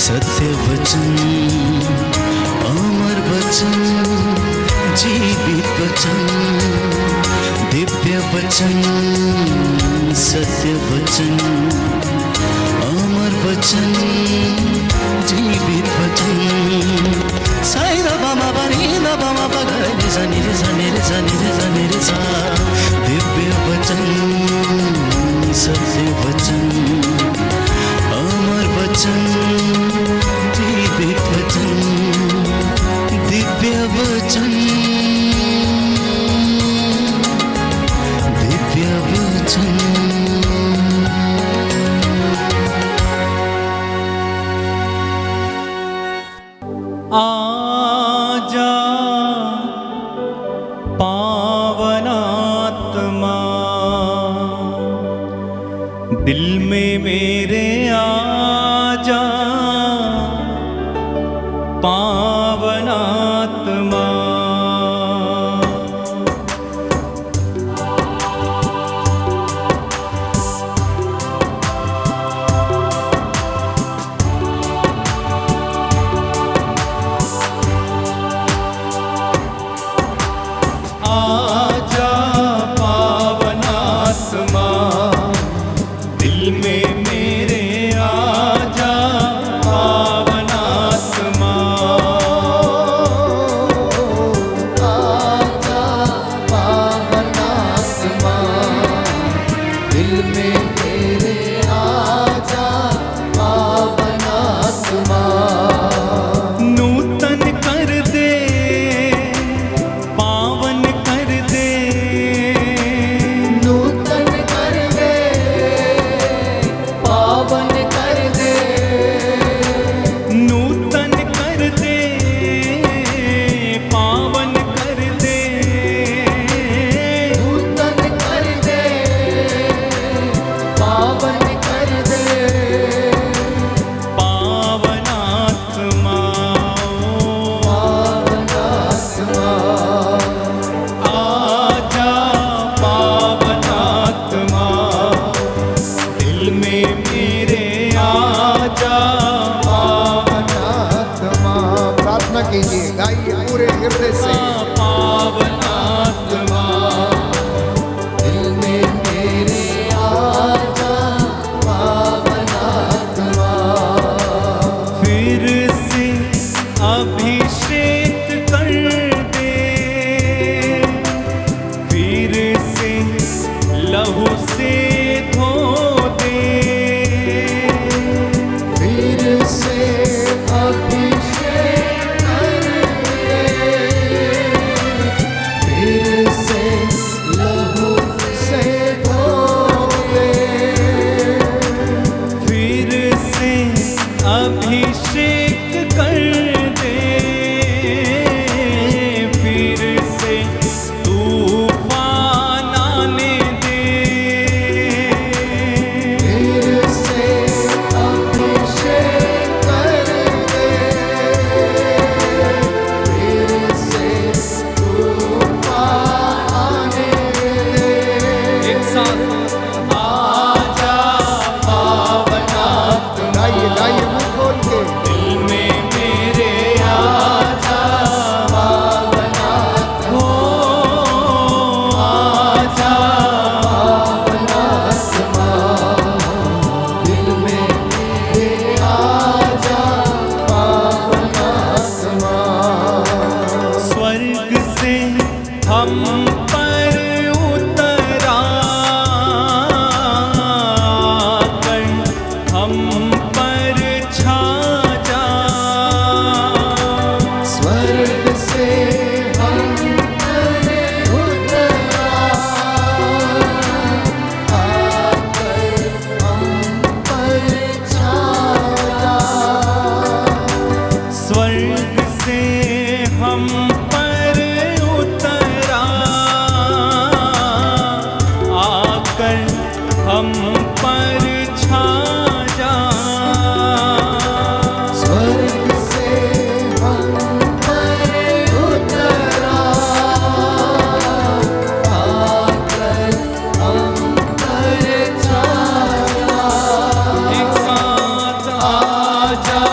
सत्य वचन, अमर वचन, जीवित वचन, दिव्य वचन, सत्य वचन, अमर वचन, जीवित वचन। साई दा बामा बनी दा बामा बगरे रे सा नी रे सा नी रे सा नी रे सा नी रे सा। दिव्य वचन, सत्य वचन, अमर वचन, जीवित वचन, दिव्य वचन, दिव्य वचन। आजा पावनात्मा, दिल में मेरे आजा पावनात्मा। आजा पावनात्मा, दिल में मेरे आजा पावनात्मा। आजा पावनात्मा, दिल में मेरे आजा पावनात्मा। नूतन कर दे, पावन कर दे, नूतन कर दे, पावन कर दे, नूतन कर दे, पावन कर दे, नूतन कर दे, पावन कर दे। पावनात्मा, पावनात्मा, आजा पावनात्मा, दिल में मेरे आजा पावनात्मा। प्रार्थना कीजिए, गाइए पूरे हृदय से। पावनात्मा। दिल में मेरे आजा पावनात्मा। फिर से अभिषेक कर दे, फिर से लहू से धो दे, फिर से अभिषेक कर दे, फिर से लहू से धो दे, फिर से अभिषेक कर दे, फिर से तूफान आने दे, फिर से अभिषेक कर दे, फिर से तूफान आने दे। एक साथ आजा पावनात्मा, गाइए गाइए मुंह खोल के। दिल में मेरे आजा पावनात्मा, हो, आजा पावनात्मा, दिल में मेरे आजा पावनात्मा। स्वर्ग से हम पर उतरा कर हम पर छा जा, स्वर्ग से हम पर उतरा, आकर हम पर छा जा। स्वर्ग से हम पर उतरा, आकर हम पर छा जा। स्वर्ग से हम पर उतरा, आकर हम पर छा जा। एक साथ आजा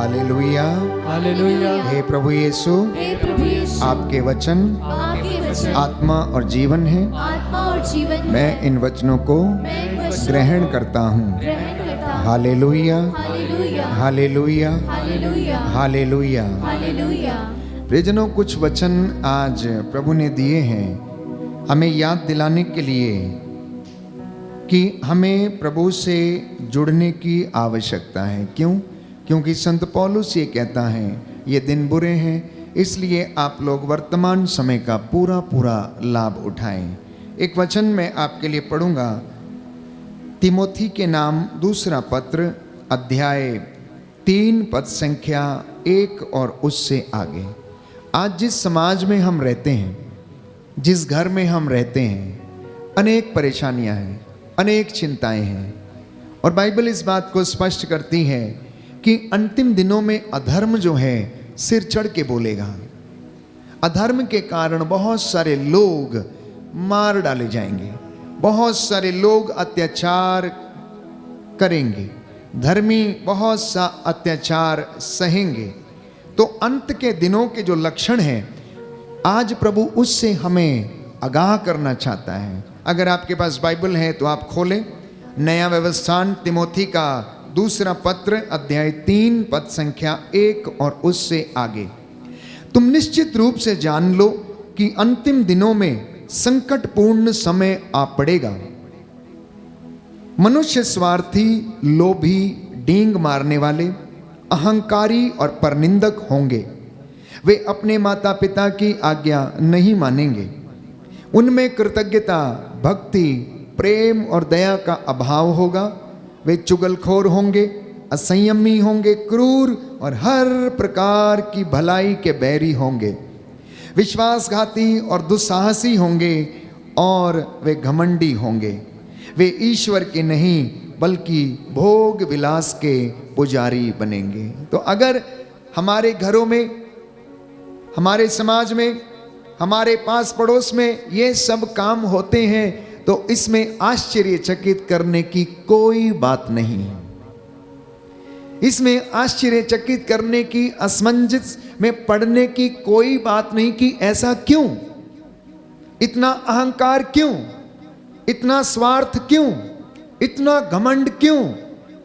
हालेलुया। हालेलुया। हे प्रभु यीशु, हे प्रभु यीशु, आपके वचन आपके वचन आत्मा और जीवन है। आत्मा और जीवन है। मैं इन वचनों को मैं इन वचनों ग्रहण करता हूँ। को ग्रहण करता हूँ। Hallelujah, hallelujah, hallelujah, hallelujah, hallelujah. Hallelujah. प्रियजनों, कुछ वचन आज प्रभु ने दिए हैं हमें याद दिलाने के लिए कि हमें प्रभु से जुड़ने की आवश्यकता है। क्यों? क्योंकि संत पौलुस ये कहता है ये दिन बुरे हैं, इसलिए आप लोग वर्तमान समय का पूरा पूरा लाभ उठाएं। एक वचन मैं आपके लिए पढ़ूंगा, तिमोथी के नाम दूसरा पत्र अध्याय 3 पद संख्या 1 और उससे आगे। आज जिस समाज में हम रहते हैं, जिस घर में हम रहते हैं, अनेक परेशानियां हैं, अनेक चिंताएं हैं, और बाइबल इस बात को स्पष्ट करती है कि अंतिम दिनों में अधर्म जो है सिर चढ़ के बोलेगा। अधर्म के कारण बहुत सारे लोग मार डाले जाएंगे, बहुत सारे लोग अत्याचार करेंगे, धर्मी बहुत सा अत्याचार सहेंगे। तो अंत के दिनों के जो लक्षण हैं, आज प्रभु उससे हमें आगाह करना चाहता है। अगर आपके पास बाइबल है तो आप खोलें नया व्यवस्थान तिमोथी का दूसरा पत्र अध्याय 3 पद संख्या 1 और उससे आगे। तुम निश्चित रूप से जान लो कि अंतिम दिनों में संकटपूर्ण समय आ पड़ेगा। मनुष्य स्वार्थी, लोभी, डींग मारने वाले, अहंकारी और परनिंदक होंगे। वे अपने माता पिता की आज्ञा नहीं मानेंगे। उनमें कृतज्ञता, भक्ति, प्रेम और दया का अभाव होगा। वे चुगलखोर होंगे, असंयमी होंगे, क्रूर और हर प्रकार की भलाई के बैरी होंगे। विश्वासघाती और दुस्साहसी होंगे और वे घमंडी होंगे। वे ईश्वर के नहीं बल्कि भोग विलास के पुजारी बनेंगे। तो अगर हमारे घरों में, हमारे समाज में, हमारे पास पड़ोस में ये सब काम होते हैं तो इसमें आश्चर्यचकित करने की कोई बात नहीं है। इसमें आश्चर्यचकित करने की, असमंजस में पड़ने की कोई बात नहीं कि ऐसा क्यों, इतना अहंकार क्यों, इतना स्वार्थ क्यों, इतना घमंड क्यों,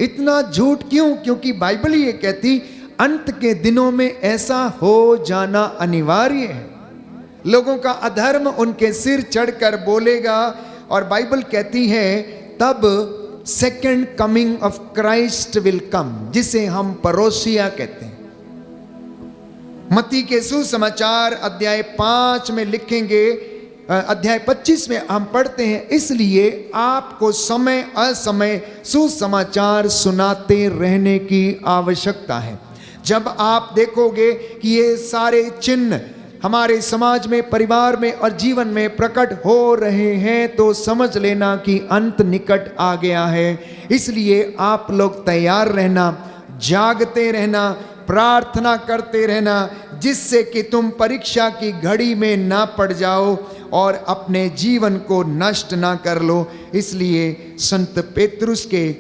इतना झूठ क्यों? क्योंकि बाइबल ये कहती अंत के दिनों में ऐसा हो जाना अनिवार्य है। लोगों का अधर्म उनके सिर चढ़कर बोलेगा, और बाइबल कहती है तब second coming of Christ will come, जिसे हम परोसिया कहते हैं। मत्ती के सुसमाचार अध्याय 5 में लिखेंगे, अध्याय 25 में हम पढ़ते हैं, इसलिए आपको समय असमय सुसमाचार सुनाते रहने की आवश्यकता है। जब आप देखोगे कि ये सारे चिन्ह हमारे समाज में, परिवार में और जीवन में प्रकट हो रहे हैं तो समझ लेना कि अंत निकट आ गया है। इसलिए आप लोग तैयार रहना, जागते रहना, प्रार्थना करते रहना, जिससे कि तुम परीक्षा की घड़ी में ना पड़ जाओ और अपने जीवन को नष्ट ना कर लो। इसलिए संत पेतरुस के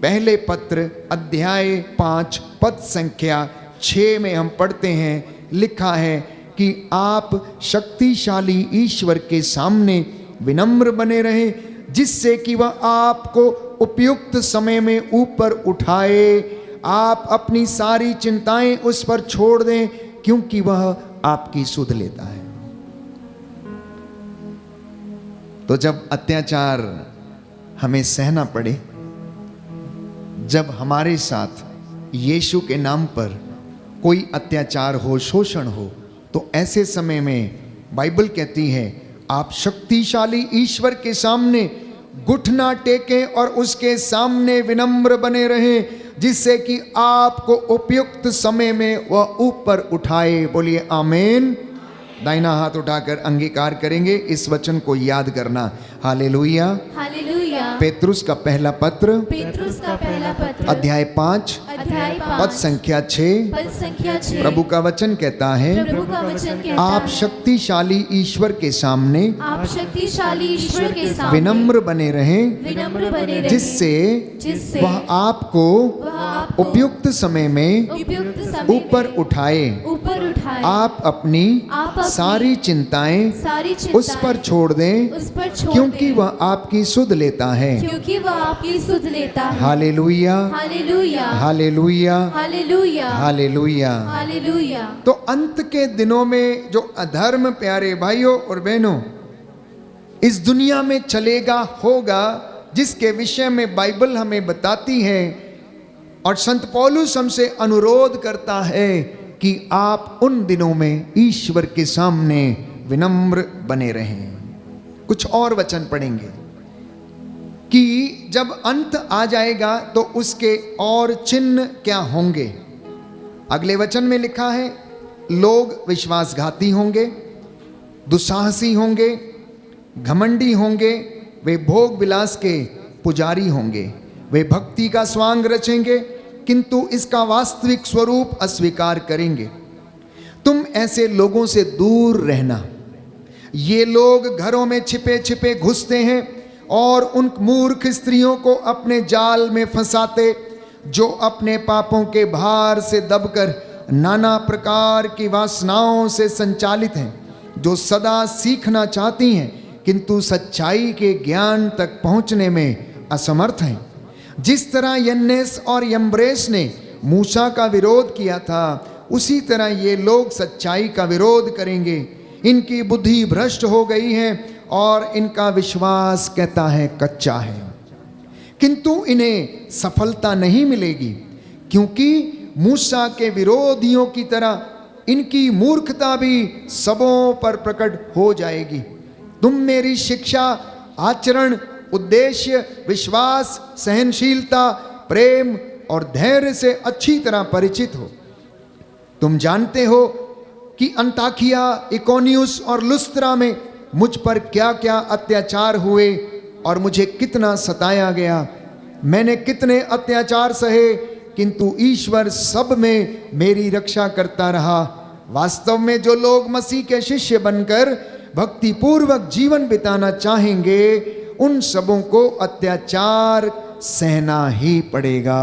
पहले पत्र अध्याय 5 पद संख्या 6 में हम पढ़ते हैं, लिखा है कि आप शक्तिशाली ईश्वर के सामने विनम्र बने रहें, जिससे कि वह आपको उपयुक्त समय में ऊपर उठाए। आप अपनी सारी चिंताएं उस पर छोड़ दें, क्योंकि वह आपकी सुध लेता है। तो जब अत्याचार हमें सहना पड़े, जब हमारे साथ यीशु के नाम पर कोई अत्याचार हो, शोषण हो, तो ऐसे समय में बाइबल कहती है आप शक्तिशाली ईश्वर के सामने घुटना टेकें और उसके सामने विनम्र बने रहें, जिससे कि आपको उपयुक्त समय में वह ऊपर उठाए। बोलिए आमीन। दाहिना हाथ उठाकर अंगीकार करेंगे, इस वचन को याद करना। हालेलुया। हालेलुया। पेतरुस का पहला पत्र, पेतरुस का पहला पत्र, अध्याय 5, अध्याय पद 5, संख्या 6। पद संख्या 6। प्रभु का वचन कहता है, प्रभु का वचन कहता आप है, शक्तिशाली ईश्वर के सामने आप शक्तिशाली ईश्वर के सामने विनम्र बने रहें, विनम्र बने रहें, जिससे वह आपको वह आपको उपयुक्त समय में उपयुक्त समय ऊपर में उठाए। ऊपर उठाए। आप अपनी सारी चिंताएं सारी चिंताएं उस पर छोड़ दें, उस पर छोड़ क्योंकि दें, वह आपकी सुध लेता है। क्योंकि वह आपकी सुध लेता है। Hallelujah, hallelujah. Hallelujah, hallelujah. Hallelujah. Hallelujah. तो अंत के दिनों में जो अधर्म, प्यारे भाइयों और बहनों, इस दुनिया में चलेगा, होगा, जिसके विषय में बाइबल हमें बताती है और संत पौलुस हमसे अनुरोध करता है कि आप उन दिनों में ईश्वर के सामने विनम्र बने रहें। कुछ और वचन पढ़ेंगे कि जब अंत आ जाएगा तो उसके और चिन्ह क्या होंगे। अगले वचन में लिखा है, लोग विश्वासघाती होंगे, दुस्साहसी होंगे, घमंडी होंगे, वे भोग विलास के पुजारी होंगे, वे भक्ति का स्वांग रचेंगे किंतु इसका वास्तविक स्वरूप अस्वीकार करेंगे। तुम ऐसे लोगों से दूर रहना। ये लोग घरों में छिपे छिपे घुसते हैं और उन मूर्ख स्त्रियों को अपने जाल में फंसाते, जो अपने पापों के भार से दबकर नाना प्रकार की वासनाओं से संचालित हैं, जो सदा सीखना चाहती हैं किंतु सच्चाई के ज्ञान तक पहुंचने में असमर्थ हैं। जिस तरह यन्नेस और यम्ब्रेस ने मूसा का विरोध किया था, उसी तरह ये लोग सच्चाई का विरोध करेंगे। इनकी बुद्धि भ्रष्ट हो गई है और इनका विश्वास कहता है कच्चा है, किंतु इन्हें सफलता नहीं मिलेगी, क्योंकि मूसा के विरोधियों की तरह इनकी मूर्खता भी सबों पर प्रकट हो जाएगी। तुम मेरी शिक्षा, आचरण, उद्देश्य, विश्वास, सहनशीलता, प्रेम और धैर्य से अच्छी तरह परिचित हो। तुम जानते हो कि अंताकिया, इकोनियुस और लुस्त्रा में मुझ पर क्या क्या अत्याचार हुए और मुझे कितना सताया गया। मैंने कितने अत्याचार सहे, किंतु ईश्वर सब में मेरी रक्षा करता रहा। वास्तव में जो लोग मसीह के शिष्य बनकर भक्ति पूर्वक जीवन बिताना चाहेंगे, उन सबों को अत्याचार सहना ही पड़ेगा।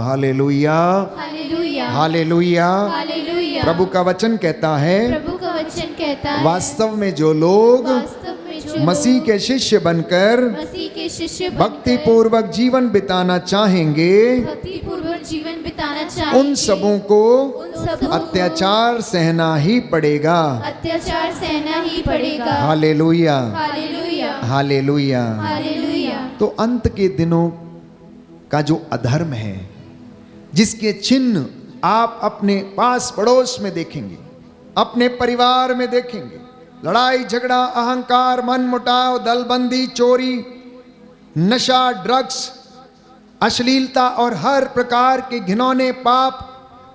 Hallelujah, hallelujah. हालेलुया। हालेलुया। प्रभु का वचन कहता है, प्रभु का वचन कहता है, वास्तव में जो लोग वास्तव में जो मसीह लोग के शिष्य बनकर मसीह के शिष्य भक्ति बनकर पूर्वक जीवन बिताना चाहेंगे, भक्ति पूर्वक जीवन बिताना चाहेंगे, उन सबों को उन सबों को अत्याचार सहना ही पड़ेगा। अत्याचार सहना ही पड़ेगा। Hallelujah, hallelujah. हालेलुया। हालेलुया। तो अंत के दिनों का जो अधर्म है, जिसके चिन्ह आप अपने पास पड़ोस में देखेंगे, अपने परिवार में देखेंगे, लड़ाई झगड़ा, अहंकार, मन मुटाव, दलबंदी, चोरी, नशा, ड्रग्स, अश्लीलता और हर प्रकार के घिनौने पाप,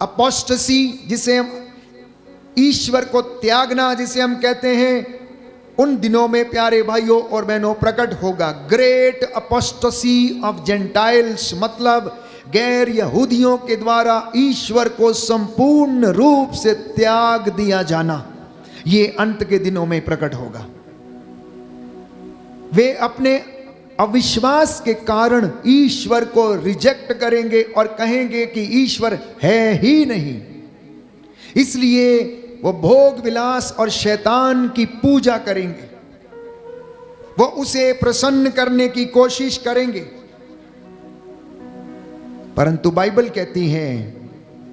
अपोस्टेसी जिसे हम ईश्वर को त्यागना जिसे हम कहते हैं, उन दिनों में प्यारे भाइयों और बहनों प्रकट होगा। ग्रेट अपोस्टेसी ऑफ जेंटाइल्स, मतलब गैर यहूदियों के द्वारा ईश्वर को संपूर्ण रूप से त्याग दिया जाना, ये अंत के दिनों में प्रकट होगा। वे अपने अविश्वास के कारण ईश्वर को रिजेक्ट करेंगे और कहेंगे कि ईश्वर है ही नहीं। इसलिए वो भोग विलास और शैतान की पूजा करेंगे, वो उसे प्रसन्न करने की कोशिश करेंगे। परंतु बाइबल कहती है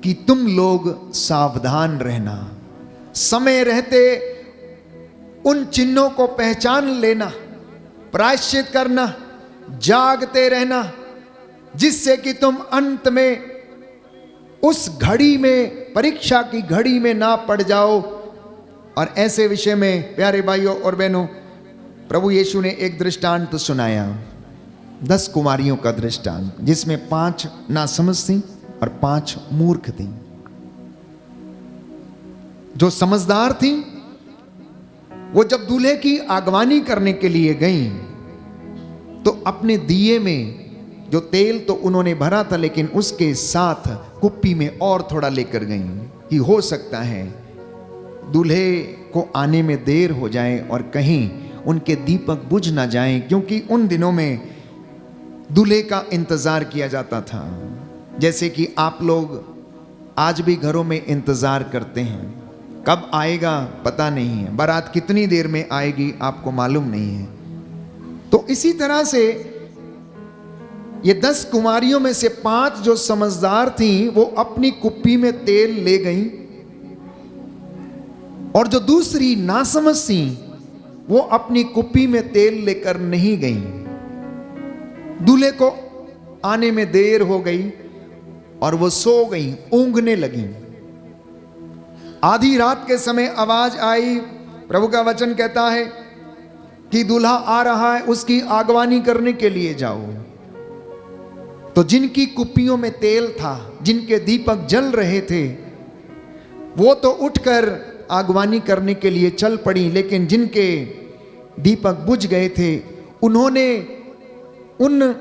कि तुम लोग सावधान रहना, समय रहते उन चिन्हों को पहचान लेना, प्रायश्चित करना, जागते रहना, जिससे कि तुम अंत में उस घड़ी में, परीक्षा की घड़ी में ना पड़ जाओ। और ऐसे विषय में प्यारे भाइयों और बहनों, प्रभु यीशु ने एक दृष्टांत सुनाया, 10 कुमारियों का दृष्टांत, जिसमें 5 नासमझ थीं और 5 मूर्ख थीं। जो समझदार थीं वो जब दूल्हे की आगवानी करने के लिए गईं तो अपने दिए में जो तेल तो उन्होंने भरा था, लेकिन उसके साथ कुप्पी में और थोड़ा लेकर गईं कि हो सकता है दूल्हे को आने में देर हो जाए और कहीं उनके दीपक बुझ ना जाएं, क्योंकि उन दिनों में दूल्हे का इंतजार किया जाता था। जैसे कि आप लोग आज भी घरों में इंतजार करते हैं, कब आएगा पता नहीं है, बारात कितनी देर में आएगी आपको मालूम नहीं है। तो इसी तरह से ये 10 कुमारियों में से 5 जो समझदार थीं वो अपनी कुप्पी में तेल ले गईं, और जो दूसरी नासमझ थीं वो अपनी कुप्पी में तेल लेकर नहीं गईं। दूल्हे को आने में देर हो गई और वो सो गईं, ऊँघने लगीं। आधी रात के समय आवाज आई, प्रभु का वचन कहता है कि दूल्हा आ रहा है, उसकी आगवानी करने के लिए जाओ। तो जिनकी कुप्पियों में तेल था, जिनके दीपक जल रहे थे, वो तो उठकर आगवानी करने के लिए चल पड़ी, लेकिन जिनके दीपक बुझ गए थे उन्होंने उन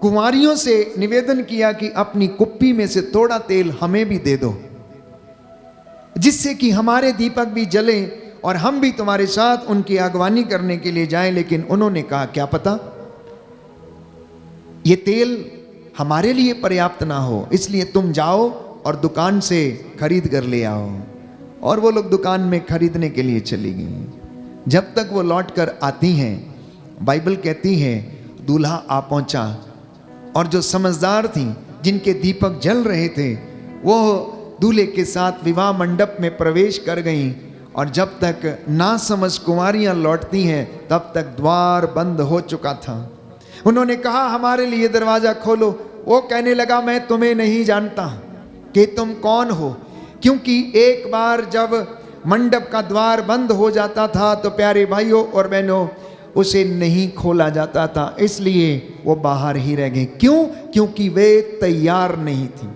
कुंवारियों से निवेदन किया कि अपनी कुप्पी में से थोड़ा तेल हमें भी दे दो, जिससे कि हमारे दीपक भी जलें और हम भी तुम्हारे साथ उनकी आगवानी करने के लिए जाएं। लेकिन उन्होंने कहा क्या पता ये तेल हमारे लिए पर्याप्त ना हो, इसलिए तुम जाओ और दुकान से खरीद कर ले आओ। और वो लोग दुकान में खरीदने के लिए चली गई। जब तक वो लौट कर आती हैं, बाइबल कहती है दूल्हा आ पहुंचा, और जो समझदार थी, जिनके दीपक जल रहे थे, वो दूल्हे के साथ विवाह मंडप में प्रवेश कर गईं। और जब तक नासमझ कुंवारियां लौटती हैं तब तक द्वार बंद हो चुका था। उन्होंने कहा हमारे लिए दरवाजा खोलो। वो कहने लगा मैं तुम्हें नहीं जानता कि तुम कौन हो, क्योंकि एक बार जब मंडप का द्वार बंद हो जाता था तो प्यारे भाइयों और बहनों उसे नहीं खोला जाता था, इसलिए वो बाहर ही रह गए। क्यों? क्योंकि वे तैयार नहीं थी।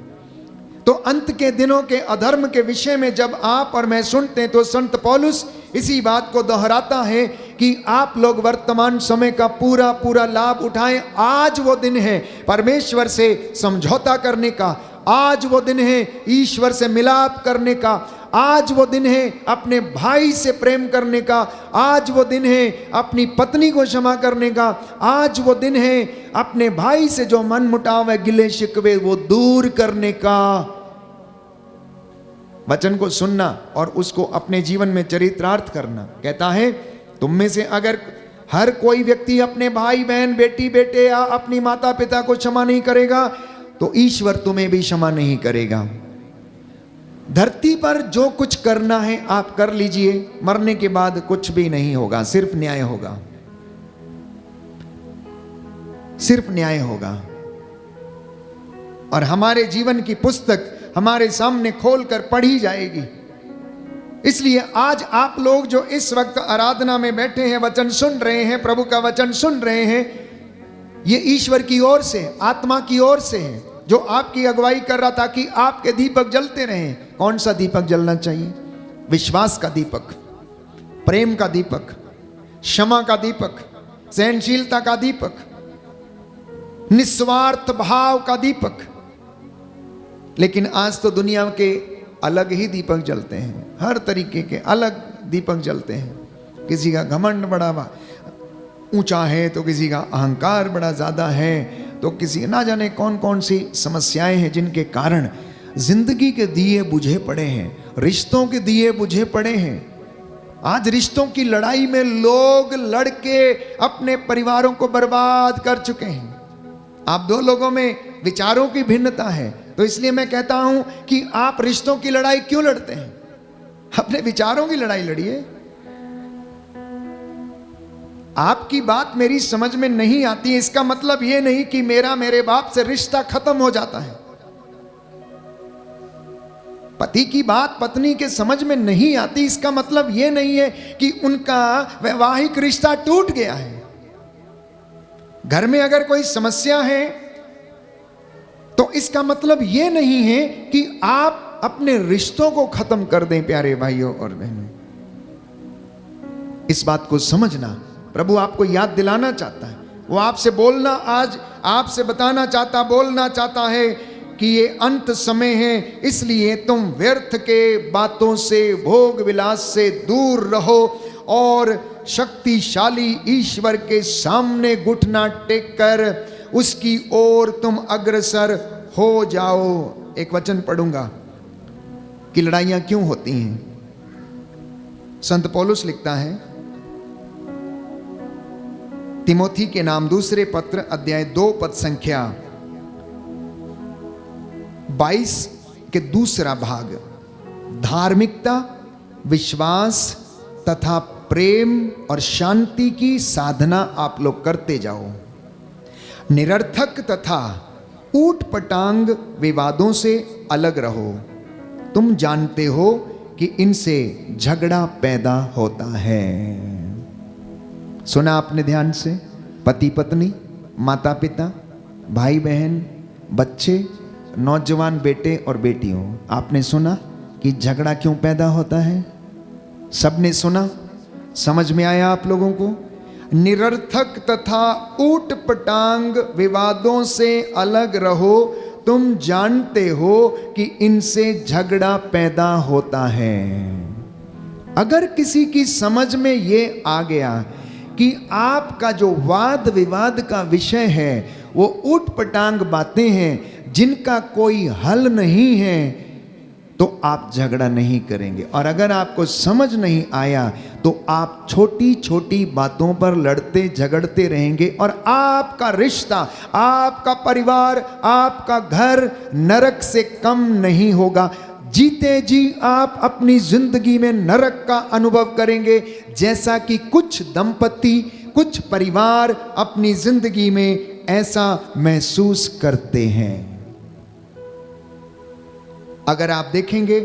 तो अंत के दिनों के अधर्म के विषय में जब आप और मैं सुनते हैं तो संत पौलुस इसी बात को दोहराता है कि आप लोग वर्तमान समय का पूरा पूरा लाभ उठाएं। आज वो दिन है परमेश्वर से समझौता करने का, आज वो दिन है ईश्वर से मिलाप करने का, आज वो दिन है अपने भाई से प्रेम करने का, आज वो दिन है अपनी पत्नी को क्षमा करने का, आज वो दिन है अपने भाई से जो मन मुटाव है, गिले शिकवे, वो दूर करने का। वचन को सुनना और उसको अपने जीवन में चरितार्थ करना। कहता है तुम में से अगर हर कोई व्यक्ति अपने भाई बहन बेटी बेटे या अपनी माता पिता को क्षमा नहीं करेगा तो ईश्वर तुम्हें भी क्षमा नहीं करेगा। धरती पर जो कुछ करना है आप कर लीजिए, मरने के बाद कुछ भी नहीं होगा, सिर्फ न्याय होगा, सिर्फ न्याय होगा। और हमारे जीवन की पुस्तक हमारे सामने खोलकर पढ़ी जाएगी। इसलिए आज आप लोग जो इस वक्त आराधना में बैठे हैं, वचन सुन रहे हैं, प्रभु का वचन सुन रहे हैं, ये ईश्वर की ओर से, आत्मा की ओर से है, जो आपकी अगुवाई कर रहा था कि आपके दीपक जलते रहें। कौन सा दीपक जलना चाहिए? विश्वास का दीपक, प्रेम का दीपक, क्षमा का दीपक, सहनशीलता का दीपक, निस्वार्थ भाव का दीपक। लेकिन आज तो दुनिया के अलग ही दीपक जलते हैं, हर तरीके के अलग दीपक जलते हैं। किसी का घमंड बड़ा ऊंचा है तो किसी का अहंकार बड़ा ज़्यादा है, तो किसी ना जाने कौन कौन सी समस्याएं हैं जिनके कारण जिंदगी के दिए बुझे पड़े हैं, रिश्तों के दिए बुझे पड़े हैं। आज रिश्तों की लड़ाई में लोग लड़के अपने परिवारों को बर्बाद कर चुके हैं। आप दो लोगों में विचारों की भिन्नता है, तो इसलिए मैं कहता हूं कि आप रिश्तों की लड़ाई क्यों लड़ते हैं? अपने विचारों की लड़ाई लड़िए। आपकी बात मेरी समझ में नहीं आती, इसका मतलब यह नहीं कि मेरा मेरे बाप से रिश्ता खत्म हो जाता है। पति की बात पत्नी के समझ में नहीं आती, इसका मतलब यह नहीं है कि उनका वैवाहिक रिश्ता टूट गया है। घर में अगर कोई समस्या है तो इसका मतलब यह नहीं है कि आप अपने रिश्तों को खत्म कर दें। प्यारे भाइयों और बहनों, इस बात को समझना। प्रभु आपको याद दिलाना चाहता है, वो आपसे बोलना, आज आपसे बताना चाहता, बोलना चाहता है कि ये अंत समय है, इसलिए तुम व्यर्थ के बातों से, भोग विलास से दूर रहो और शक्तिशाली ईश्वर के सामने घुटना टेक कर उसकी ओर तुम अग्रसर हो जाओ। एक वचन पढ़ूंगा कि लड़ाइयां क्यों होती हैं। संत पौलुस लिखता है तिमोथी के नाम दूसरे पत्र अध्याय 2 पद संख्या 22 के दूसरा भाग, धार्मिकता, विश्वास तथा प्रेम और शांति की साधना आप लोग करते जाओ। निरर्थक तथा ऊट पटांग विवादों से अलग रहो। तुम जानते हो कि इनसे झगड़ा पैदा होता है। सुना आपने ध्यान से? पति पत्नी, माता पिता, भाई बहन, बच्चे, नौजवान बेटे और बेटियों, आपने सुना कि झगड़ा क्यों पैदा होता है? सबने सुना? समझ में आया आप लोगों को? निरर्थक तथा ऊट पटांग विवादों से अलग रहो। तुम जानते हो कि इनसे झगड़ा पैदा होता है। अगर किसी की समझ में ये आ गया कि आपका जो वाद विवाद का विषय है वो ऊट पटांग बातें हैं जिनका कोई हल नहीं है, तो आप झगड़ा नहीं करेंगे। और अगर आपको समझ नहीं आया तो आप छोटी छोटी बातों पर लड़ते झगड़ते रहेंगे और आपका रिश्ता, आपका परिवार, आपका घर नरक से कम नहीं होगा। जीते जी आप अपनी जिंदगी में नरक का अनुभव करेंगे, जैसा कि कुछ दंपति, कुछ परिवार अपनी जिंदगी में ऐसा महसूस करते हैं। अगर आप देखेंगे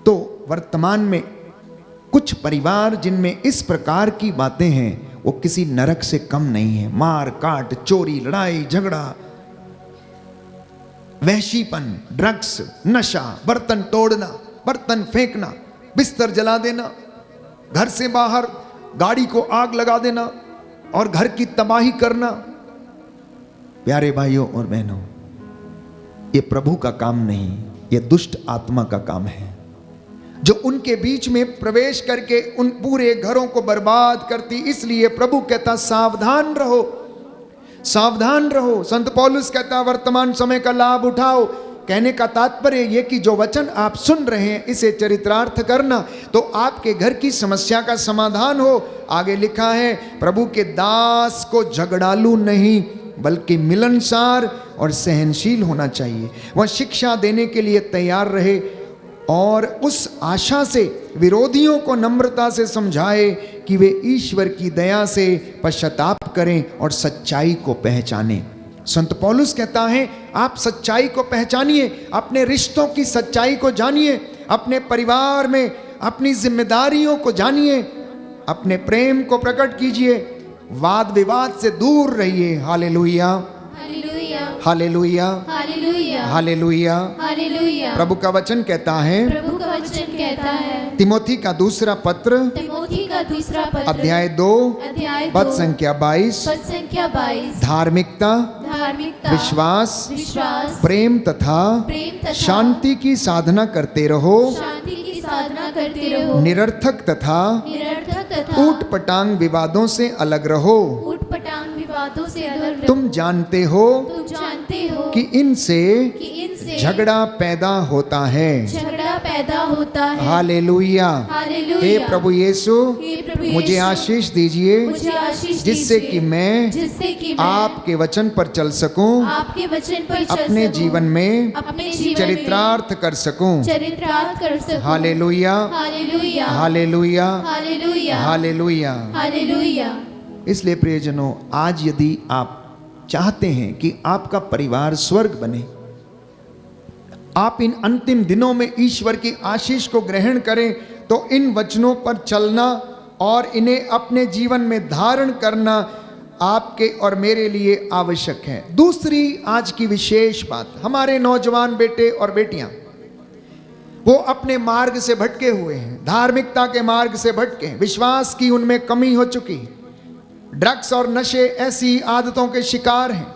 तो वर्तमान में कुछ परिवार जिनमें इस प्रकार की बातें हैं वो किसी नरक से कम नहीं है। मार काट, चोरी, लड़ाई झगड़ा, वहशीपन, ड्रग्स, नशा, बर्तन तोड़ना, बर्तन फेंकना, बिस्तर जला देना, घर से बाहर गाड़ी को आग लगा देना और घर की तबाही करना। प्यारे भाइयों और बहनों, ये प्रभु का काम नहीं, ये दुष्ट आत्मा का काम है जो उनके बीच में प्रवेश करके उन पूरे घरों को बर्बाद करती। इसलिए प्रभु कहता सावधान रहो, सावधान रहो। संत पौलुस कहता वर्तमान समय का लाभ उठाओ। कहने का तात्पर्य ये कि जो वचन आप सुन रहे हैं इसे चरितार्थ करना तो आपके घर की समस्या का समाधान हो। आगे लिखा है प्रभु के दास को झगड़ालू नहीं बल्कि मिलनसार और सहनशील होना चाहिए। वह शिक्षा देने के लिए तैयार रहे और उस आशा से विरोधियों को नम्रता से समझाए कि वे ईश्वर की दया से पश्चाताप करें और सच्चाई को पहचानें। संत पौलुस कहता है आप सच्चाई को पहचानिए, अपने रिश्तों की सच्चाई को जानिए, अपने परिवार में अपनी जिम्मेदारियों को जानिए, अपने प्रेम को प्रकट कीजिए, वाद विवाद से दूर रहिए। Hallelujah, hallelujah, hallelujah, hallelujah, hallelujah. Hallelujah. प्रभु का वचन कहता है, प्रभु का वचन कहता है तिमोथी का दूसरा पत्र तिमोथी का दूसरा पत्र अध्याय 2 पद 2 संख्या 22, पद संख्या 22, धार्मिकता, धार्मिकता, विश्वास, विश्वास, प्रेम तथा शांति की साधना करते रहो। शांति की साधना करते रहो। निरर्थक तथा निरर्थक तथा ऊट पटांग विवादों से अलग रहो। ऊट पटांग विवादों से अलग रहो। तुम जानते हो तुम जानते हो कि इनसे कि इनसे झगड़ा पैदा होता है। झगड़ा पैदा होता है। हालेलुया। हालेलुया। हे प्रभु यीशु, हे प्रभु मुझे यीशु, आशीष दीजिए मुझे आशीष जिससे दीजिए, कि मैं जिससे कि मैं आपके वचन पर चल सकूं, आपके वचन पर चल अपने सकूं, जीवन में अपने जीवन चरितार्थ कर सकूं। में चरितार्थ कर सकूं। Hallelujah, hallelujah, hallelujah, hallelujah, hallelujah. Hallelujah. इसलिए प्रियजनों, आज यदि आप चाहते हैं कि आपका परिवार स्वर्ग बने, आप इन अंतिम दिनों में ईश्वर की आशीष को ग्रहण करें, तो इन वचनों पर चलना और इन्हें अपने जीवन में धारण करना आपके और मेरे लिए आवश्यक है। दूसरी आज की विशेष बात, हमारे नौजवान बेटे और बेटियां, वो अपने मार्ग से भटके हुए हैं, धार्मिकता के मार्ग से भटके हैं, विश्वास की उनमें कमी हो चुकी, ड्रग्स और नशे ऐसी आदतों के शिकार हैं,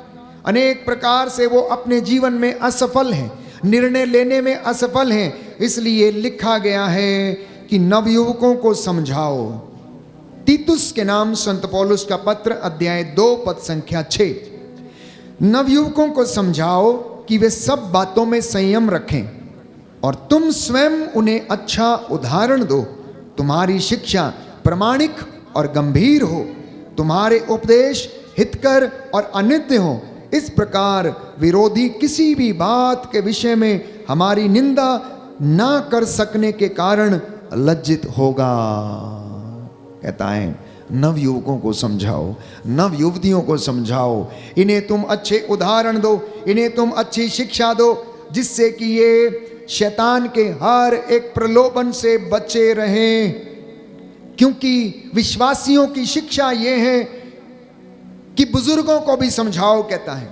अनेक प्रकार से वो अपने जीवन में असफल हैं, निर्णय लेने में असफल हैं। इसलिए लिखा गया है कि नवयुवकों को समझाओ। तीतुस के नाम संत पौलुस का पत्र, अध्याय 2 पद संख्या 6। नवयुवकों को समझाओ कि वे सब बातों में संयम रखें और तुम स्वयं उन्हें अच्छा उदाहरण दो। तुम्हारी शिक्षा प्रमाणिक और गंभीर हो, तुम्हारे उपदेश हितकर और अनित्य हो। इस प्रकार विरोधी किसी भी बात के विषय में हमारी निंदा ना कर सकने के कारण लज्जित होगा। कहता है नवयुवकों को समझाओ, नवयुवतियों को समझाओ, इन्हें तुम अच्छे उदाहरण दो, इन्हें तुम अच्छी शिक्षा दो, जिससे कि ये शैतान के हर एक प्रलोभन से बचे रहें। क्योंकि विश्वासियों की शिक्षा ये है कि बुजुर्गों को भी समझाओ। कहता है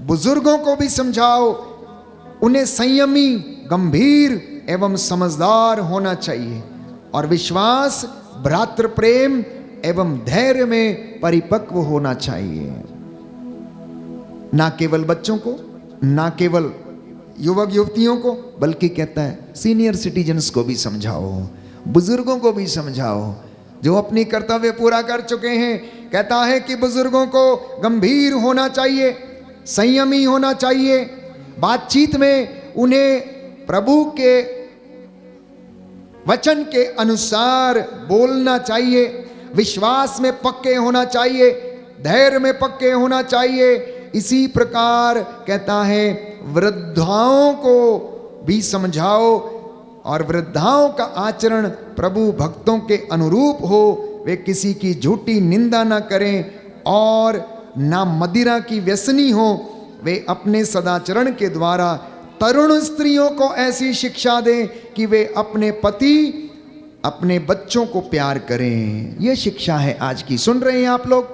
बुजुर्गों को भी समझाओ, उन्हें संयमी, गंभीर एवं समझदार होना चाहिए और विश्वास, भ्रातृ प्रेम एवं धैर्य में परिपक्व होना चाहिए। ना केवल बच्चों को, ना केवल युवक युवतियों को, बल्कि कहता है सीनियर सिटीजन्स को भी समझाओ, बुजुर्गों को भी समझाओ जो अपनी कर्तव्य पूरा कर चुके हैं। कहता है कि बुजुर्गों को गंभीर होना चाहिए, संयमी होना चाहिए, बातचीत में उन्हें प्रभु के वचन के अनुसार बोलना चाहिए, विश्वास में पक्के होना चाहिए, धैर्य में पक्के होना चाहिए। इसी प्रकार कहता है वृद्धाओं को भी समझाओ और वृद्धाओं का आचरण प्रभु भक्तों के अनुरूप हो। वे किसी की झूठी निंदा ना करें और ना मदिरा की व्यसनी हो। वे अपने सदाचरण के द्वारा तरुण स्त्रियों को ऐसी शिक्षा दें कि वे अपने पति, अपने बच्चों को प्यार करें। यह शिक्षा है आज की। सुन रहे हैं आप लोग,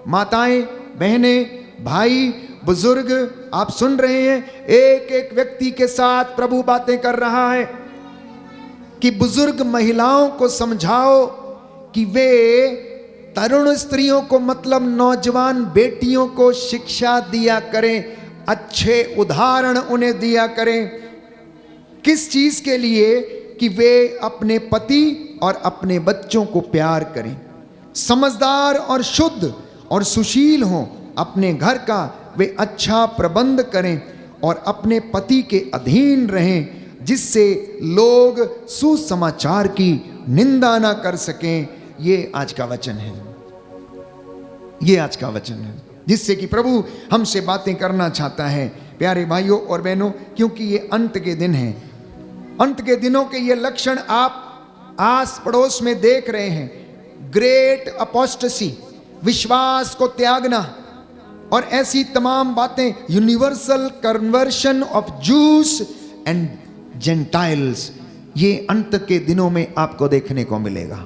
माताएं, बहनें, भाई, बुजुर्ग, आप सुन रहे हैं। एक एक व्यक्ति के साथ प्रभु बातें कर रहा है कि बुजुर्ग महिलाओं को समझाओ कि वे तरुण स्त्रियों को, मतलब नौजवान बेटियों को शिक्षा दिया करें, अच्छे उदाहरण उन्हें दिया करें। किस चीज के लिए? कि वे अपने पति और अपने बच्चों को प्यार करें, समझदार और शुद्ध और सुशील हों, अपने घर का वे अच्छा प्रबंध करें और अपने पति के अधीन रहें, जिससे लोग सुसमाचार की निंदा ना कर सकें। ये आज का वचन है, ये आज का वचन है जिससे कि प्रभु हमसे बातें करना चाहता है। प्यारे भाइयों और बहनों, क्योंकि ये अंत के दिन हैं, अंत के दिनों के ये लक्षण आप आस पड़ोस में देख रहे हैं। ग्रेट अपोस्टेसी, विश्वास को त्यागना और ऐसी तमाम बातें, universal conversion of juice and Gentiles, ये अंत के दिनों में आपको देखने को मिलेगा।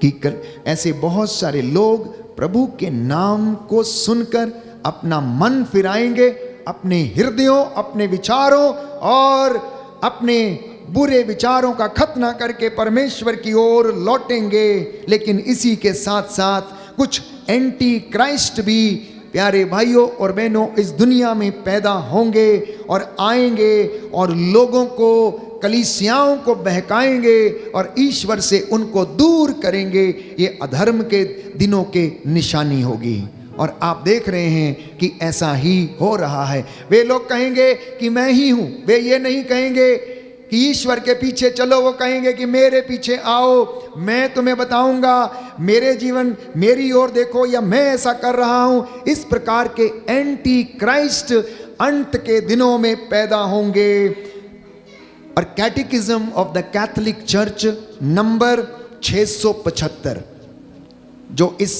कि ऐसे बहुत सारे लोग प्रभु के नाम को सुनकर अपना मन फिराएंगे, अपने हृदयों, अपने विचारों और अपने बुरे विचारों का खतना करके परमेश्वर की ओर लौटेंगे। लेकिन इसी के साथ साथ कुछ एंटी क्राइस्ट भी, प्यारे भाइयों और बहनों, इस दुनिया में पैदा होंगे और आएंगे और लोगों को, कलीसियाओं को बहकाएंगे और ईश्वर से उनको दूर करेंगे। ये अधर्म के दिनों के निशानी होगी और आप देख रहे हैं कि ऐसा ही हो रहा है। वे लोग कहेंगे कि मैं ही हूं, वे ये नहीं कहेंगे कि ईश्वर के पीछे चलो, वो कहेंगे कि मेरे पीछे आओ, मैं तुम्हें बताऊंगा, मेरे जीवन मेरी ओर देखो, या मैं ऐसा कर रहा हूं। इस प्रकार के एंटी क्राइस्ट अंत के दिनों में पैदा होंगे। और catechism of the Catholic Church number 675 जो इस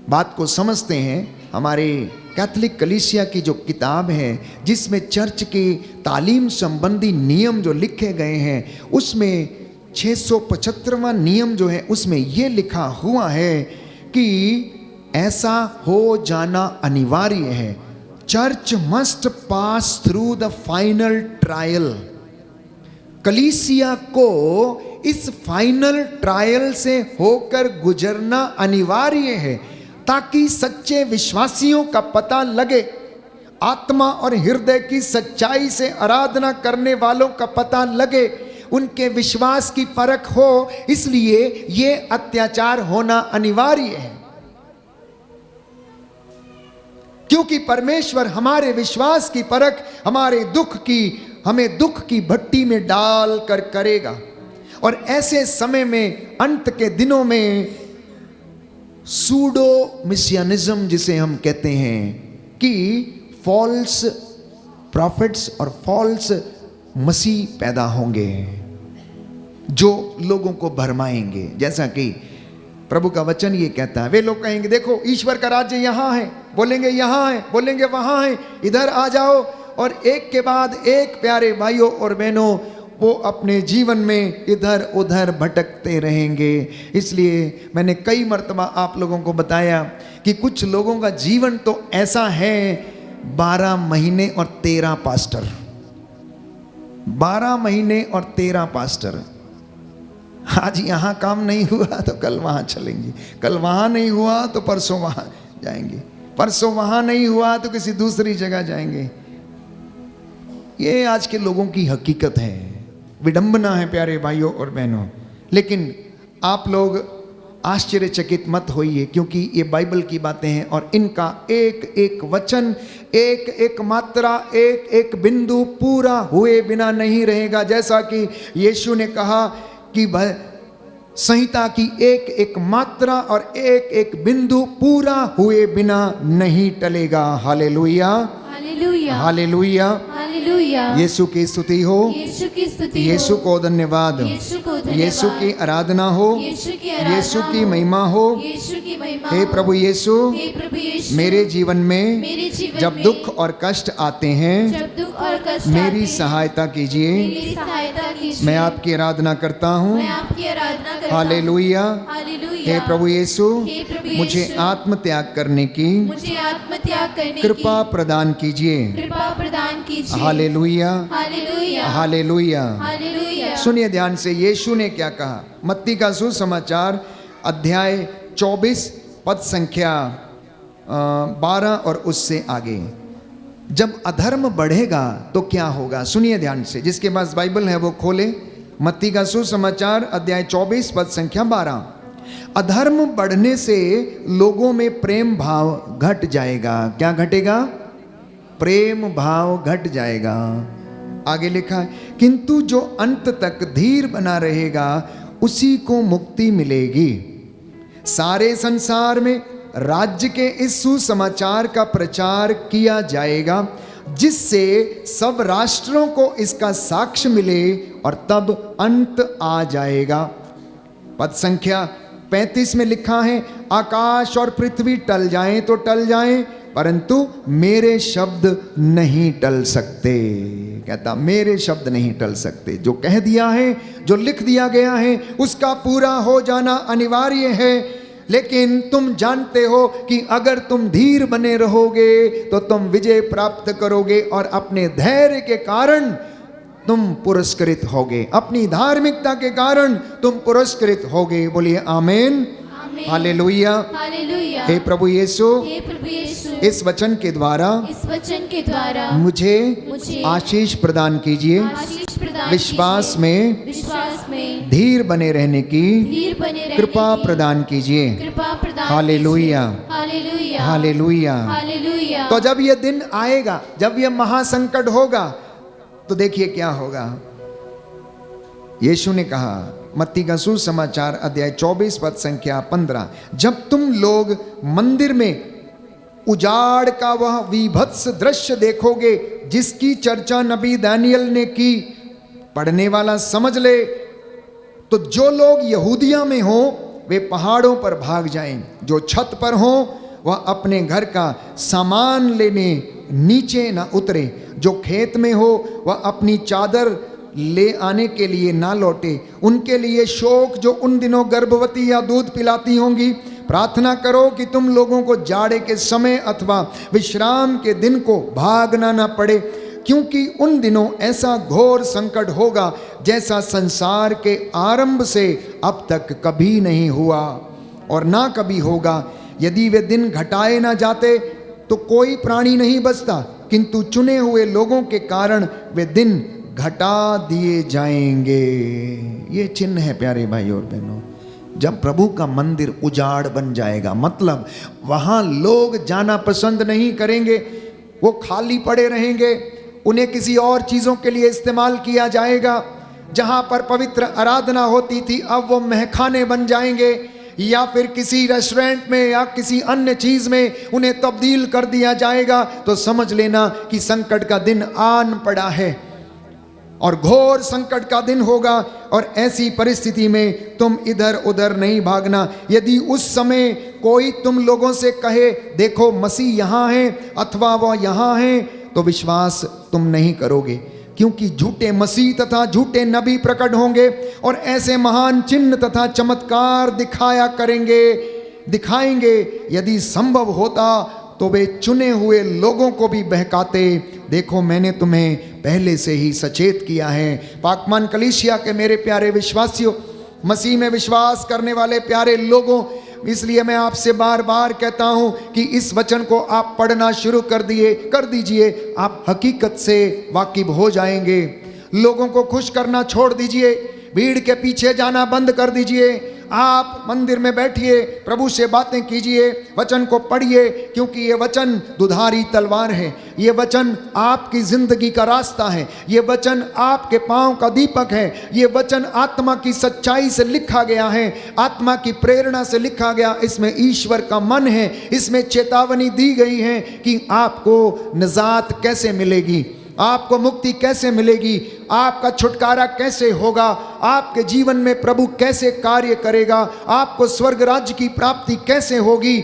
बात को समझते हैं, हमारे कैथोलिक कलीसिया की जो किताब है जिसमें चर्च की तालीम संबंधी नियम जो लिखे गए हैं, उसमें 675वां नियम जो है उसमें यह लिखा हुआ है कि ऐसा हो जाना अनिवार्य है। Church must pass through the final trial. कलीसिया को इस फाइनल ट्रायल से होकर गुजरना अनिवार्य है, ताकि सच्चे विश्वासियों का पता लगे, आत्मा और हृदय की सच्चाई से आराधना करने वालों का पता लगे, उनके विश्वास की परख हो। इसलिए ये अत्याचार होना अनिवार्य है, क्योंकि परमेश्वर हमारे विश्वास की परख हमें दुख की भट्टी में डाल कर करेगा। और ऐसे समय में, अंत के दिनों में, सूडो मिसियनिज्म जिसे हम कहते हैं कि फॉल्स प्रॉफिट्स और फॉल्स मसीह पैदा होंगे जो लोगों को भरमाएंगे। जैसा कि प्रभु का वचन ये कहता है, वे लोग कहेंगे देखो ईश्वर का राज्य यहाँ है, बोलेंगे यहाँ है, बोलेंगे वहाँ है, इधर आ जाओ। और एक के बाद एक प्यारे भाइयों और बहनों, वो अपने जीवन में इधर उधर भटकते रहेंगे। इसलिए मैंने कई मर्तबा आप लोगों को बताया कि कुछ लोगों का जीवन तो ऐसा है, 12 महीने और 13 पास्टर, 12 महीने और 13 पास्टर। आज यहाँ काम नहीं हुआ तो कल वहाँ चलेंगे, कल वहाँ नहीं हुआ तो परसों वहाँ जाएंगे, परसों वहाँ नहीं हुआ तो किसी दूसरी जगह जाएंगे। ये आज के लोगों की हकीकत है, विडंबना है प्यारे भाइयों और बहनों। लेकिन आप लोग आश्चर्यचकित मत होइए, क्योंकि ये बाइबल की बातें हैं और इनका एक एक वचन, एक एक मात्रा, एक एक बिंदु पूरा हुए बिना नहीं रहेगा। जैसा कि यीशु ने कहा कि संहिता की एक एक मात्रा और एक एक बिंदु पूरा हुए बिना नहीं टलेगा। Hallelujah, hallelujah, hallelujah, hallelujah. यीशु की स्तुति हो, यीशु की स्तुति हो, यीशु को धन्यवाद, यीशु को धन्यवाद, यीशु की आराधना हो, यीशु की आराधना यीशु की हो, महिमा हो। यीशु की महिमा हे हो। प्रभु यीशु, हे प्रभु यीशु, मेरे जीवन में मेरे जीवन जब में दुख और कष्ट आते हैं, जब दुख और कष्ट आते मेरी हैं, सहायता कीजिए। मेरी सहायता कीजिए। मैं आपकी आराधना करता हूँ। मैं आपकी आराधना करता हूँ। हालेलुया। हालेलुया। हे प्रभु यीशु, हे प्रभु मुझे यीशु, आत्म त्याग करने की मुझे आत्मत्याग करने कृपा प्रदान कीजिए। की कृपा प्रदान कीजिए। Hallelujah, hallelujah, hallelujah. हालेलुया। सुनिए ध्यान से, यीशु ने क्या कहा। मत्ती का सुसमाचार अध्याय 24 पद संख्या 12 और उससे आगे। जब अधर्म बढ़ेगा तो क्या होगा, सुनिए ध्यान से। जिसके पास बाइबल है वो खोले। मत्ती का सुसमाचार अध्याय 24 पद संख्या 12। अधर्म बढ़ने से लोगों में प्रेम भाव घट जाएगा। क्या घटेगा? प्रेम भाव घट जाएगा। आगे लिखा है, किंतु जो अंत तक धीर बना रहेगा उसी को मुक्ति मिलेगी। सारे संसार में राज्य के इस सुसमाचार का प्रचार किया जाएगा, जिससे सब राष्ट्रों को इसका साक्ष्य मिले और तब अंत आ जाएगा। पद संख्या 35 में लिखा है, आकाश और पृथ्वी टल जाएं तो टल जाएं, परंतु मेरे शब्द नहीं टल सकते। कहता मेरे शब्द नहीं टल सकते। जो कह दिया है, जो लिख दिया गया है, उसका पूरा हो जाना अनिवार्य है। लेकिन तुम जानते हो कि अगर तुम धीर बने रहोगे तो तुम विजय प्राप्त करोगे और अपने धैर्य के कारण तुम पुरस्कृत होगे, अपनी धार्मिकता के कारण तुम पुरस्कृत होगे। बोलिए आमीन, हालेलुया, हालेलुया। हे प्रभु यीशु, हे प्रभु यीशु, इस वचन के द्वारा मुझे आशीष प्रदान कीजिए। आशीष प्रदान विश्वास कीजिए। में धीर बने रहने की कृपा प्रदान कीजिए। कृपा प्रदान हालेलुया, हालेलुया, हालेलुया। हालेलुया। तो जब ये दिन आएगा, जब ये महासंकट होगा, तो देखिए क्या होगा। यीशु ने कहा, मत्ती का सुसमाचार अध्याय 24 पद संख्या 15, जब तुम लोग मंदिर में उजाड़ का वह विभत्स दृश्य देखोगे जिसकी चर्चा नबी दानियल ने की, पढ़ने वाला समझ ले, तो जो लोग यहूदिया में हो वे पहाड़ों पर भाग जाएं, जो छत पर हो वह अपने घर का सामान लेने नीचे न उतरे, जो खेत में हो वह अपनी चादर ले आने के लिए ना लौटे। उनके लिए शोक जो उन दिनों गर्भवती या दूध पिलाती होंगी, प्रार्थना करो कि तुम लोगों को जाड़े के समय अथवा विश्राम के दिन को भागना न पड़े, क्योंकि उन दिनों ऐसा घोर संकट होगा जैसा संसार के आरंभ से अब तक कभी नहीं हुआ और ना कभी होगा। यदि वे दिन घटाए ना जाते तो कोई प्राणी नहीं बचता, किंतु चुने हुए लोगों के कारण वे दिन घटा दिए जाएंगे। ये चिन्ह है प्यारे भाई और बहनों, जब प्रभु का मंदिर उजाड़ बन जाएगा, मतलब वहां लोग जाना पसंद नहीं करेंगे, वो खाली पड़े रहेंगे, उन्हें किसी और चीजों के लिए इस्तेमाल किया जाएगा। जहां पर पवित्र आराधना होती थी अब वो महखाने बन जाएंगे, या फिर किसी रेस्टोरेंट में या किसी अन्य चीज में उन्हें तब्दील कर दिया जाएगा। तो समझ लेना कि संकट का दिन आन पड़ा है और घोर संकट का दिन होगा। और ऐसी परिस्थिति में तुम इधर उधर नहीं भागना। यदि उस समय कोई तुम लोगों से कहे देखो मसीह यहाँ है अथवा वह यहाँ है, तो विश्वास तुम नहीं करोगे, क्योंकि झूठे मसीह तथा झूठे नबी प्रकट होंगे और ऐसे महान चिन्ह तथा चमत्कार दिखाएंगे। यदि संभव होता तो वे चुने हुए लोगों को भी बहकाते। देखो मैंने तुम्हें पहले से ही सचेत किया है। पाकमान कलीसिया के मेरे प्यारे विश्वासियों, मसीह में विश्वास करने वाले प्यारे लोगों, इसलिए मैं आपसे बार बार कहता हूं कि इस वचन को आप पढ़ना शुरू कर दीजिए। आप हकीकत से वाकिफ हो जाएंगे। लोगों को खुश करना छोड़ दीजिए, भीड़ के पीछे जाना बंद कर दीजिए। आप मंदिर में बैठिए, प्रभु से बातें कीजिए, वचन को पढ़िए, क्योंकि ये वचन दुधारी तलवार है। ये वचन आपकी जिंदगी का रास्ता है। ये वचन आपके पांव का दीपक है। ये वचन आत्मा की सच्चाई से लिखा गया है, आत्मा की प्रेरणा से लिखा गया। इसमें ईश्वर का मन है, इसमें चेतावनी दी गई है कि आपको निजात कैसे मिलेगी, आपको मुक्ति कैसे मिलेगी, आपका छुटकारा कैसे होगा, आपके जीवन में प्रभु कैसे कार्य करेगा, आपको स्वर्ग राज्य की प्राप्ति कैसे होगी।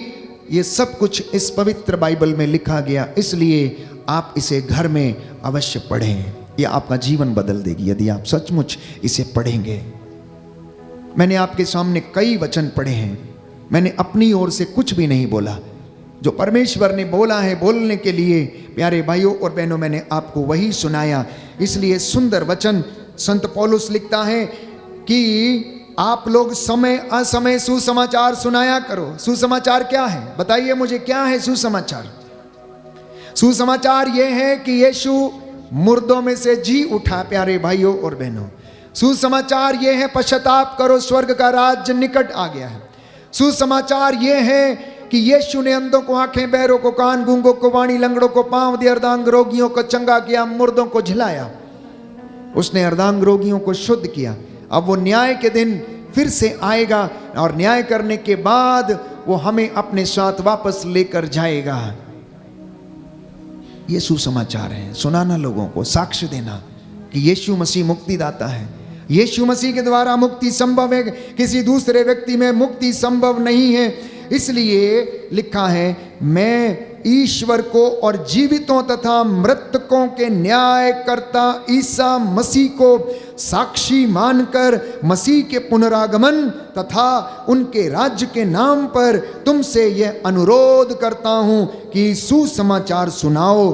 ये सब कुछ इस पवित्र बाइबल में लिखा गया। इसलिए आप इसे घर में अवश्य पढ़ें। ये आपका जीवन बदल देगी यदि आप सचमुच इसे पढ़ेंगे। मैंने आपके सामने कई वचन पढ़े हैं, मैंने अपनी ओर से कुछ भी नहीं बोला। जो परमेश्वर ने बोला है बोलने के लिए, प्यारे भाइयों और बहनों, मैंने आपको वही सुनाया। इसलिए सुंदर वचन संत पौलुस लिखता है कि आप लोग समय असमय सुसमाचार सुनाया करो। सुसमाचार क्या है? बताइए मुझे, क्या है सुसमाचार? सुसमाचार यह है कि यीशु मुर्दों में से जी उठा। प्यारे भाइयों और बहनों, सुसमाचार यह है पश्चाताप करो, स्वर्ग का राज्य निकट आ गया है। सुसमाचार यह है कि यीशु ने अंधों को आंखें, बहरों को कान, गूंगों को वाणी, लंगड़ों को पांव दिए, अर्धांग रोगियों को चंगा किया, मुर्दों को झिलाया। उसने अर्धांग रोगियों को शुद्ध किया। अब वो न्याय के दिन फिर से आएगा और न्याय करने के बाद वो हमें अपने साथ वापस लेकर जाएगा। ये सुसमाचार है, सुनाना लोगों को, साक्ष्य देना कि यीशु मसीह मुक्तिदाता है। यीशु मसीह के द्वारा मुक्ति संभव है, किसी दूसरे व्यक्ति में मुक्ति संभव नहीं है। इसलिए लिखा है, मैं ईश्वर को और जीवितों तथा मृतकों के न्यायकर्ता ईसा मसीह को साक्षी मानकर मसीह के पुनरागमन तथा उनके राज्य के नाम पर तुमसे यह अनुरोध करता हूं कि सुसमाचार सुनाओ।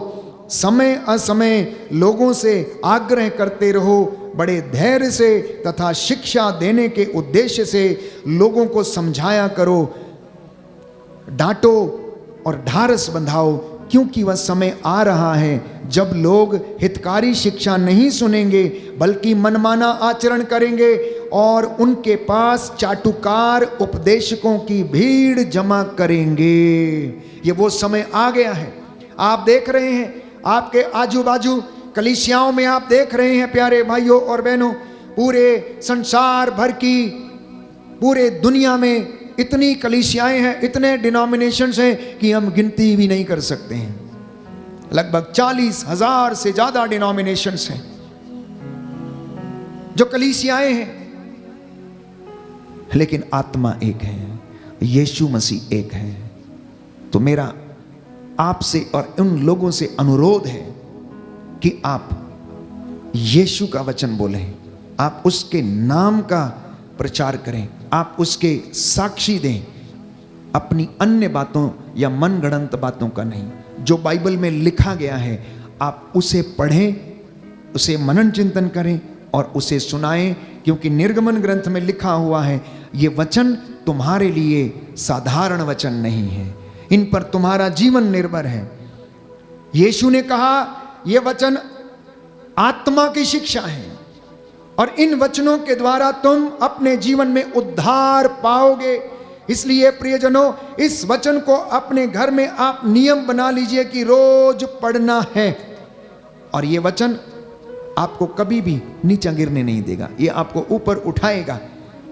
समय असमय लोगों से आग्रह करते रहो, बड़े धैर्य से तथा शिक्षा देने के उद्देश्य से लोगों को समझाया करो, डांटो और ढारस बंधाओ, क्योंकि वह समय आ रहा है जब लोग हितकारी शिक्षा नहीं सुनेंगे बल्कि मनमाना आचरण करेंगे और उनके पास चाटुकार उपदेशकों की भीड़ जमा करेंगे। ये वो समय आ गया है। आप देख रहे हैं, आपके आजू बाजू कलीसियाओं में आप देख रहे हैं प्यारे भाइयों और बहनों, पूरे संसार भर की, पूरे दुनिया में इतनी कलीसियाएं हैं, इतने डिनोमिनेशंस हैं कि हम गिनती भी नहीं कर सकते हैं। लगभग 40,000 से ज्यादा डिनोमिनेशंस हैं जो कलीसियाएं हैं, लेकिन आत्मा एक है, यीशु मसीह एक है। तो मेरा आपसे और उन लोगों से अनुरोध है कि आप यीशु का वचन बोलें, आप उसके नाम का प्रचार करें, आप उसके साक्षी दें। अपनी अन्य बातों या मन गढ़ंत बातों का नहीं। जो बाइबल में लिखा गया है आप उसे पढ़ें, उसे मनन चिंतन करें और उसे सुनाएं, क्योंकि निर्गमन ग्रंथ में लिखा हुआ है ये वचन तुम्हारे लिए साधारण वचन नहीं है, इन पर तुम्हारा जीवन निर्भर है। यीशु ने कहा ये वचन आत्मा की शिक्षा है और इन वचनों के द्वारा तुम अपने जीवन में उद्धार पाओगे। इसलिए प्रियजनों, इस वचन को अपने घर में आप नियम बना लीजिए कि रोज पढ़ना है, और ये वचन आपको कभी भी नीचा गिरने नहीं देगा, ये आपको ऊपर उठाएगा।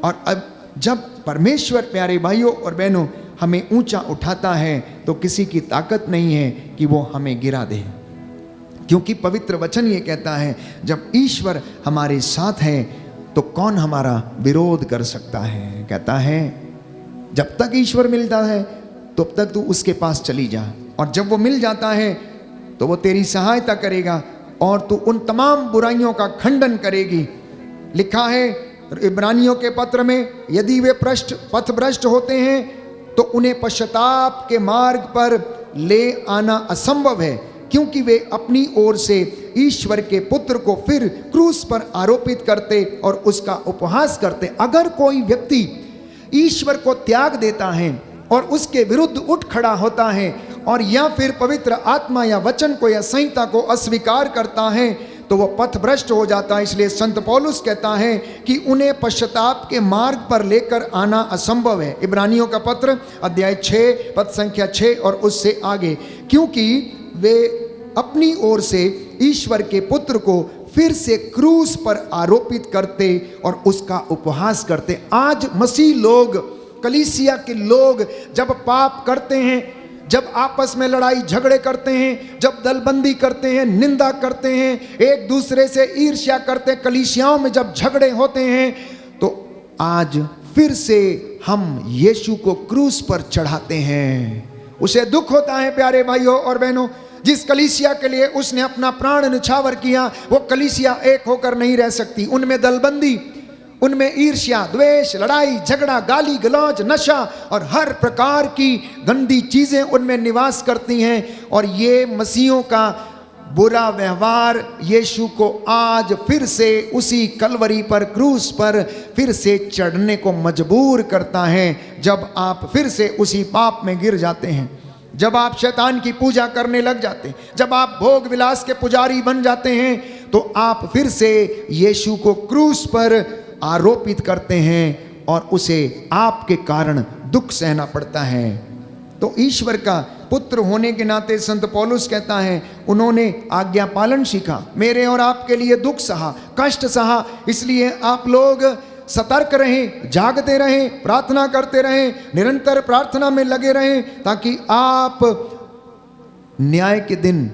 और अब जब परमेश्वर प्यारे भाइयों और बहनों हमें ऊंचा उठाता है तो किसी की ताकत नहीं है कि वो हमें गिरा दे, क्योंकि पवित्र वचन ये कहता है जब ईश्वर हमारे साथ है तो कौन हमारा विरोध कर सकता है। कहता है जब तक ईश्वर मिलता है तब तक तू उसके पास चली जा, और जब वो मिल जाता है तो वो तेरी सहायता करेगा और तू उन तमाम बुराइयों का खंडन करेगी। लिखा है इब्रानियों के पत्र में, यदि वे पथभ्रष्ट होते हैं तो उन्हें पश्चाताप के मार्ग पर ले आना असंभव है, क्योंकि वे अपनी ओर से ईश्वर के पुत्र को फिर क्रूस पर आरोपित करते और उसका उपहास करते। अगर कोई व्यक्ति ईश्वर को त्याग देता है और उसके विरुद्ध उठ खड़ा होता है और या फिर पवित्र आत्मा या वचन को या संहिता को अस्वीकार करता है तो वह पथभ्रष्ट हो जाता है। इसलिए संत पौलुस कहता है कि उन्हें पश्चाताप के मार्ग पर लेकर आना असंभव है। इब्रानियों का पत्र अध्याय 6 पद संख्या 6 और उससे आगे, क्योंकि वे अपनी ओर से ईश्वर के पुत्र को फिर से क्रूस पर आरोपित करते और उसका उपहास करते। आज मसीह लोग, कलीसिया के लोग जब पाप करते हैं, जब आपस में लड़ाई झगड़े करते हैं, जब दलबंदी करते हैं, निंदा करते हैं, एक दूसरे से ईर्ष्या करते हैं, कलीसियाओं में जब झगड़े होते हैं, तो आज फिर से हम यीशु को क्रूस पर चढ़ाते हैं। उसे दुख होता है प्यारे भाइयों और बहनों, जिस कलीसिया के लिए उसने अपना प्राण निछावर किया वो कलीसिया एक होकर नहीं रह सकती। उनमें दलबंदी, उनमें ईर्ष्या, द्वेष, लड़ाई झगड़ा, गाली गलौज, नशा और हर प्रकार की गंदी चीजें उनमें निवास करती हैं। और ये मसीहों का बुरा व्यवहार यीशु को आज फिर से उसी कलवरी पर, क्रूस पर फिर से चढ़ने को मजबूर करता है। जब आप फिर से उसी पाप में गिर जाते हैं, जब आप शैतान की पूजा करने लग जाते हैं, जब आप भोग विलास के पुजारी बन जाते हैं, तो आप फिर से यीशु को क्रूस पर आरोपित करते हैं और उसे आपके कारण दुख सहना पड़ता है। तो ईश्वर का पुत्र होने के नाते संत पौलुस कहता है उन्होंने आज्ञा पालन सीखा, मेरे और आपके लिए दुख सहा, कष्ट सहा। इसलिए आप लोग सतर्क रहें, जागते रहें, प्रार्थना करते रहें, निरंतर प्रार्थना में लगे रहें, ताकि आप न्याय के दिन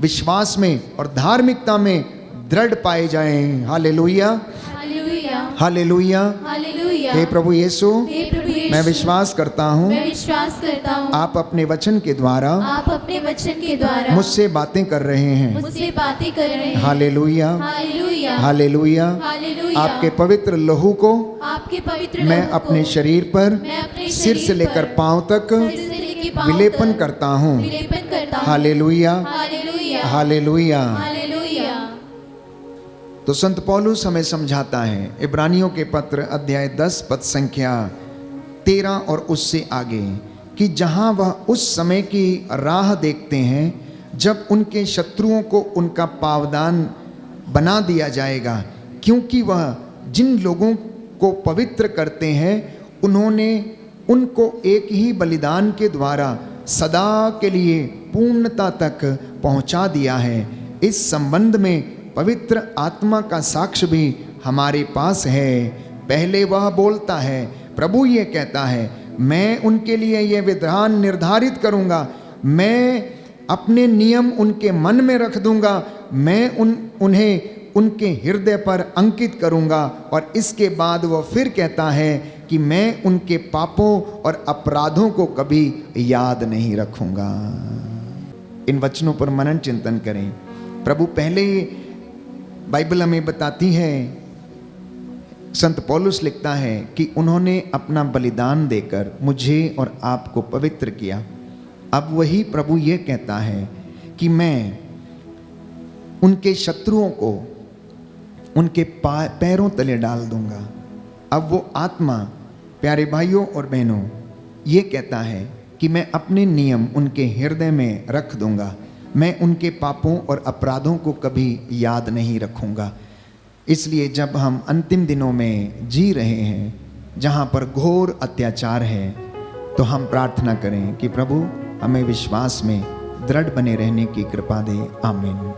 विश्वास में और धार्मिकता में दृढ़ पाए जाएं। Hallelujah, hallelujah, hallelujah. हे प्रभु यीशु, हे प्रभु यीशु, मैं विश्वास करता हूँ मैं विश्वास करता हूँ आप अपने वचन के द्वारा आप अपने वचन के द्वारा मुझसे बातें कर रहे हैं। मुझसे बातें कर रहे हैं। Hallelujah, hallelujah, hallelujah. हालेलुया। आपके पवित्र लहू को आपके पवित्र मैं लहू को अपने शरीर पर मैं अपने सिर से शरीर लेकर पर, पांव तक सिर से लेकर पांव विलेपन तक करता हूँ। विलेपन करता हूँ। Hallelujah, hallelujah, hallelujah. हालेलुया। तो संत पौलुस हमें समझाता है इब्रानियों के पत्र अध्याय 10 पद संख्या 13 और उससे आगे, कि जहाँ वह उस समय की राह देखते हैं जब उनके शत्रुओं को उनका पावदान बना दिया जाएगा, क्योंकि वह जिन लोगों को पवित्र करते हैं उन्होंने उनको एक ही बलिदान के द्वारा सदा के लिए पूर्णता तक पहुंचा दिया है। इस संबंध में पवित्र आत्मा का साक्ष्य भी हमारे पास है। पहले वह बोलता है, प्रभु ये कहता है, मैं उनके लिए यह विधान निर्धारित करूंगा, मैं अपने नियम उनके मन में रख दूंगा, मैं उन्हें उनके हृदय पर अंकित करूंगा। और इसके बाद वह फिर कहता है कि मैं उनके पापों और अपराधों को कभी याद नहीं रखूंगा। इन वचनों पर मनन चिंतन करें। प्रभु पहले बाइबल हमें बताती है संत पौलुस लिखता है कि उन्होंने अपना बलिदान देकर मुझे और आपको पवित्र किया। अब वही प्रभु ये कहता है कि मैं उनके शत्रुओं को उनके पैरों तले डाल दूंगा। अब वो आत्मा, प्यारे भाइयों और बहनों, ये कहता है कि मैं अपने नियम उनके हृदय में रख दूंगा। मैं उनके पापों और अपराधों को कभी याद नहीं रखूंगा। इसलिए जब हम अंतिम दिनों में जी रहे हैं, जहाँ पर घोर अत्याचार है, तो हम प्रार्थना करें कि प्रभु हमें विश्वास में दृढ़ बने रहने की कृपा दे। आमीन।